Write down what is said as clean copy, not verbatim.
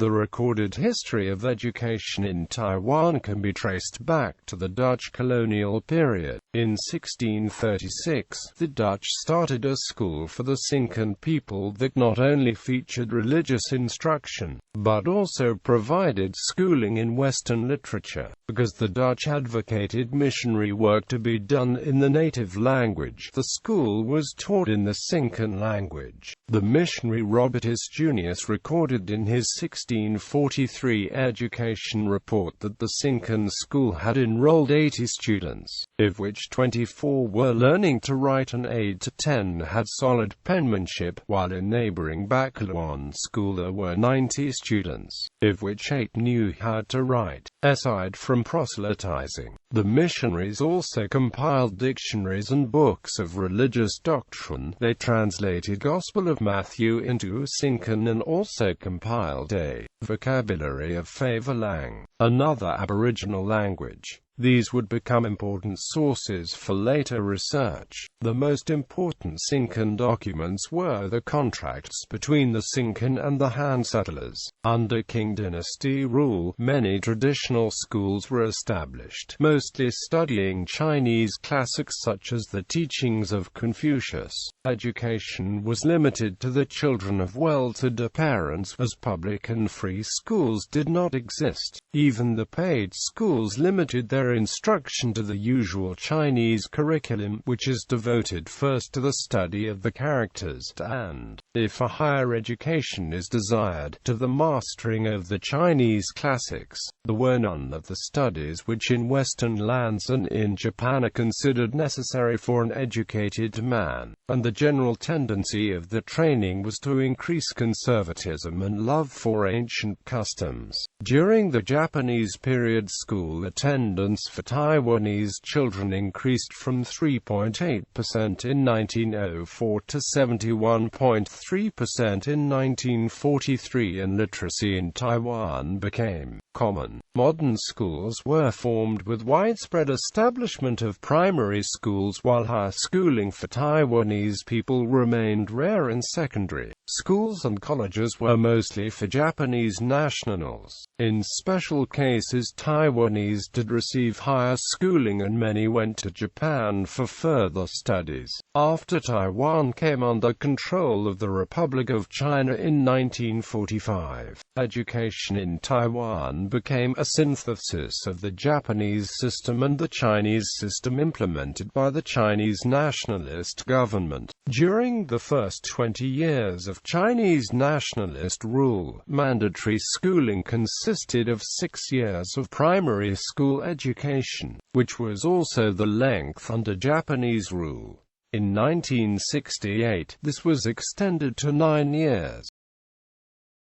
The recorded history of education in Taiwan can be traced back to the Dutch colonial period. In 1636, the Dutch started a school for the Sinckan people that not only featured religious instruction, but also provided schooling in Western literature, because the Dutch advocated missionary work to be done in the native language. The school was taught in the Sinckan language. The missionary Robertus Junius recorded in his 1643 education report that the Sinckan school had enrolled 80 students, of which 24 were learning to write and 8 to 10 had solid penmanship, while in neighboring Baccaluan school there were 90 students, of which 8 knew how to write. Aside from proselytizing, the missionaries also compiled dictionaries and books of religious doctrine. They translated Gospel of Matthew into Sinckan and also compiled a vocabulary of Favor Lang, another Aboriginal language. These would become important sources for later research. The most important Sinckan documents were the contracts between the Sinckan and the Han settlers. Under Qing dynasty rule, many traditional schools were established, mostly studying Chinese classics such as the teachings of Confucius. Education was limited to the children of well-to-do parents, as public and free schools did not exist. Even the paid schools limited their instruction to the usual Chinese curriculum, which is devoted first to the study of the characters and, if a higher education is desired, to the mastering of the Chinese classics. There were none of the studies which in Western lands and in Japan are considered necessary for an educated man, and the general tendency of the training was to increase conservatism and love for ancient customs. During the Japanese period, school attendance for Taiwanese children increased from 3.8% in 1904 to 71.3% in 1943, and literacy in Taiwan became common. Modern schools were formed with widespread establishment of primary schools, while higher schooling for Taiwanese people remained rare in secondary. Schools and colleges were mostly for Japanese nationals. In special cases, Taiwanese did receive higher schooling and many went to Japan for further studies. After Taiwan came under control of the Republic of China in 1945, education in Taiwan became a synthesis of the Japanese system and the Chinese system implemented by the Chinese nationalist government. During the first 20 years of Chinese nationalist rule, mandatory schooling consisted of 6 years of primary school education, which was also the length under Japanese rule. In 1968, this was extended to 9 years.